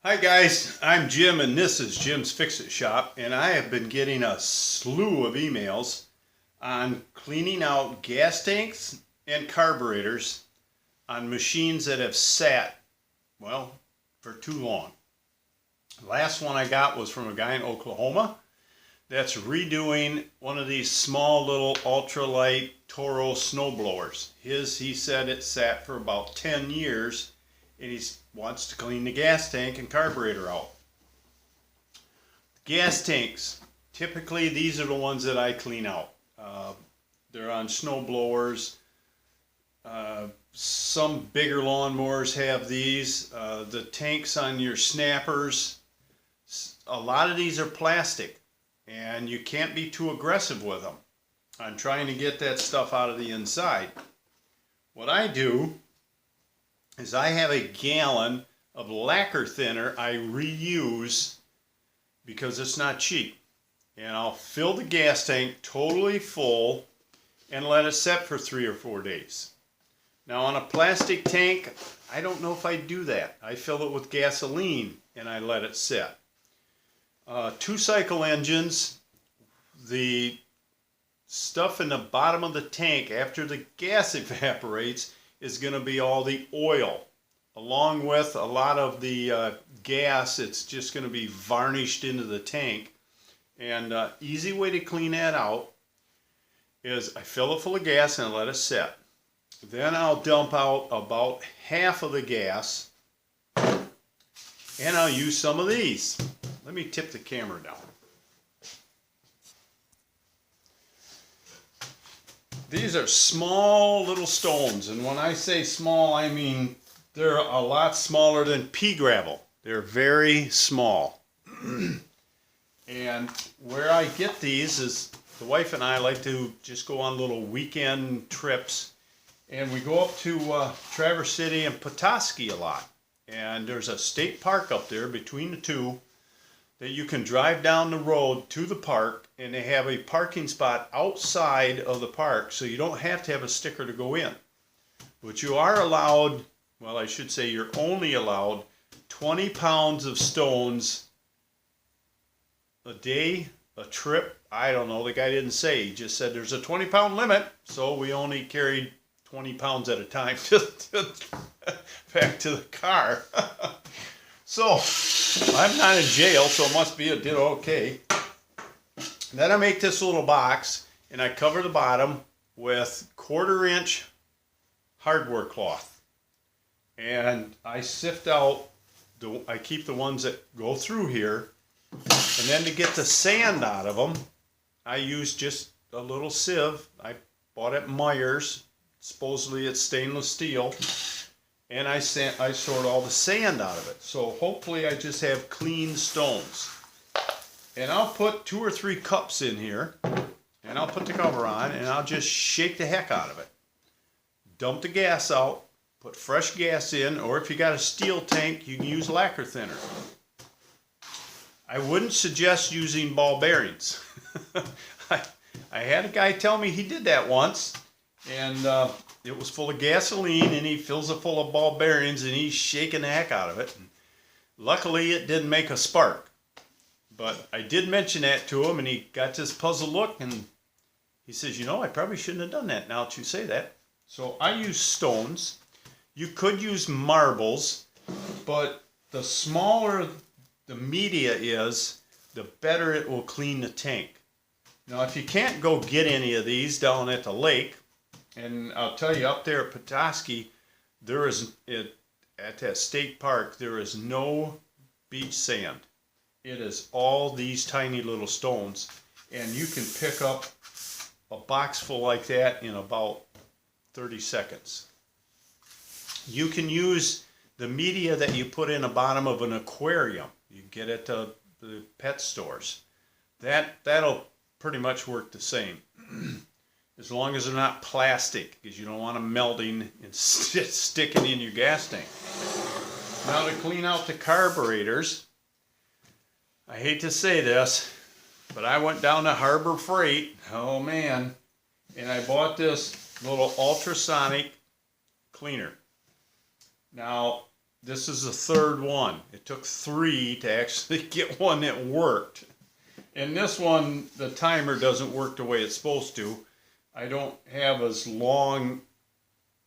Hi guys, I'm Jim and this is Jim's Fix-It Shop, and I have been getting a slew of emails on cleaning out gas tanks and carburetors on machines that have sat, well, for too long. The last one I got was from a guy in Oklahoma that's redoing one of these small little ultralight Toro snowblowers. He said it sat for about 10 years and he wants to clean the gas tank and carburetor out. Gas tanks, typically these are the ones that I clean out. They're on snow blowers. Some bigger lawnmowers have these. The tanks on your snappers, a lot of these are plastic and you can't be too aggressive with them on trying to get that stuff out of the inside. What I do is I have a gallon of lacquer thinner I reuse because it's not cheap. And I'll fill the gas tank totally full and let it set for 3 or 4 days. Now on a plastic tank, I don't know if I do that. I fill it with gasoline and I let it set. 2-cycle engines, the stuff in the bottom of the tank after the gas evaporates is going to be all the oil. Along with a lot of the gas, it's just going to be varnished into the tank. And easy way to clean that out is I fill it full of gas and I let it set. Then I'll dump out about half of the gas and I'll use some of these. Let me tip the camera down. These are small little stones, and when I say small, I mean they're a lot smaller than pea gravel. They're very small. And where I get these is the wife and I like to just go on little weekend trips, and we go up to Traverse City and Petoskey a lot. And there's a state park up there between the two that you can drive down the road to the park, and they have a parking spot outside of the park, so you don't have to have a sticker to go in. But you are allowed, well, I should say you're only allowed 20 pounds of stones a day, a trip. I don't know, the guy didn't say. He just said there's a 20-pound limit, so we only carried 20 pounds at a time back to the car. So I'm not in jail, so it must be it did okay. Then I make this little box and I cover the bottom with 1/4-inch hardware cloth. And I sift out, I keep the ones that go through here. And then to get the sand out of them, I use just a little sieve. I bought at Meijer's. Supposedly it's stainless steel. And I sort all the sand out of it. So hopefully I just have clean stones. And I'll put 2 or 3 cups in here. And I'll put the cover on and I'll just shake the heck out of it. Dump the gas out. Put fresh gas in. Or if you got a steel tank, you can use lacquer thinner. I wouldn't suggest using ball bearings. I had a guy tell me he did that once. And it was full of gasoline and he fills it full of ball bearings and he's shaking the heck out of it. And luckily it didn't make a spark. But I did mention that to him and he got this puzzled look and he says, you know, I probably shouldn't have done that now that you say that. So I use stones. You could use marbles, but the smaller the media is, the better it will clean the tank. Now if you can't go get any of these down at the lake, and I'll tell you, up there at Petoskey, there is, at that state park, there is no beach sand. It is all these tiny little stones, and you can pick up a box full like that in about 30 seconds. You can use the media that you put in the bottom of an aquarium. You get at the pet stores. That'll pretty much work the same. As long as they're not plastic, because you don't want them melting and sticking in your gas tank. Now to clean out the carburetors, I hate to say this, but I went down to Harbor Freight, oh man, and I bought this little ultrasonic cleaner. Now, this is the third one. It took 3 to actually get one that worked. And this one, the timer doesn't work the way it's supposed to. I don't have as long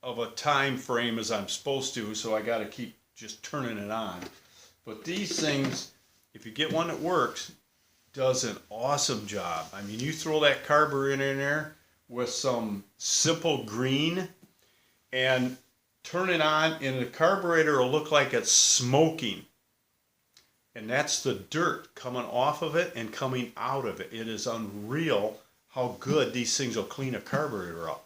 of a time frame as I'm supposed to, so I got to keep just turning it on. But these things, if you get one that works, does an awesome job. I mean, you throw that carburetor in there with some simple green and turn it on, and the carburetor will look like it's smoking. And that's the dirt coming off of it and coming out of it. It is unreal how good these things will clean a carburetor up.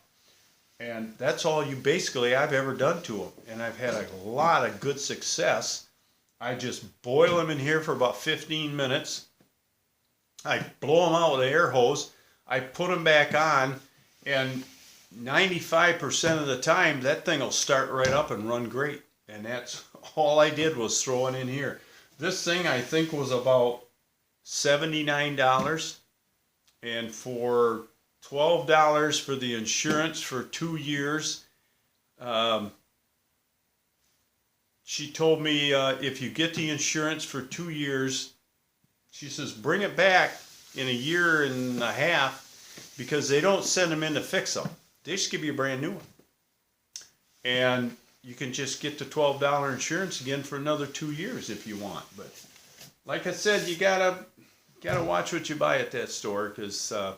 And that's all I've ever done to them. And I've had a lot of good success. I just boil them in here for about 15 minutes. I blow them out with an air hose. I put them back on, and 95% of the time that thing will start right up and run great. And that's all I did was throw it in here. This thing I think was about $79, and for $12 for the insurance for 2 years. She told me if you get the insurance for 2 years, she says bring it back in a year and a half, because they don't send them in to fix them. They just give you a brand new one. And you can just get the $12 insurance again for another 2 years if you want. But like I said, you gotta watch what you buy at that store, because a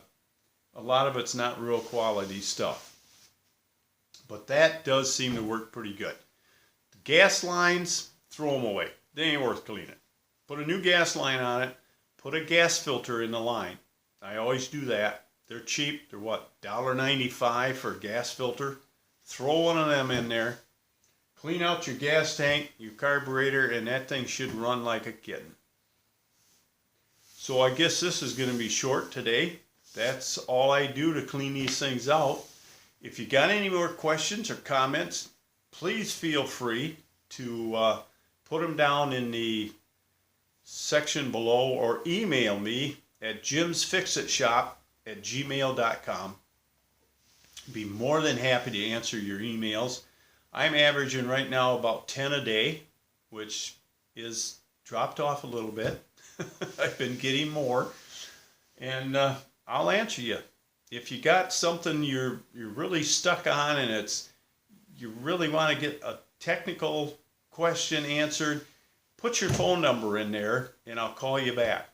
lot of it's not real quality stuff. But that does seem to work pretty good. The gas lines, throw them away. They ain't worth cleaning. Put a new gas line on it. Put a gas filter in the line. I always do that. They're cheap. They're what, $1.95 for a gas filter? Throw one of them in there. Clean out your gas tank, your carburetor, and that thing should run like a kitten. So I guess this is going to be short today. That's all I do to clean these things out. If you got any more questions or comments, please feel free to put them down in the section below, or email me at jimsfixitshop@gmail.com. Be more than happy to answer your emails. I'm averaging right now about 10 a day, which is dropped off a little bit. I've been getting more, and I'll answer you. If you got something you're really stuck on, and you really want to get a technical question answered, put your phone number in there and I'll call you back.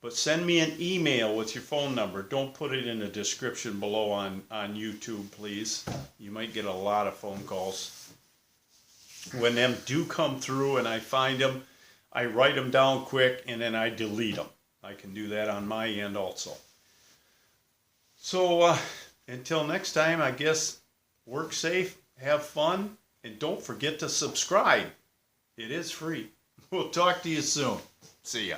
But send me an email with your phone number. Don't put it in the description below on YouTube, please. You might get a lot of phone calls. When them do come through and I find them, I write them down quick and then I delete them. I can do that on my end also. So until next time, I guess, work safe, have fun, and don't forget to subscribe. It is free. We'll talk to you soon. See ya.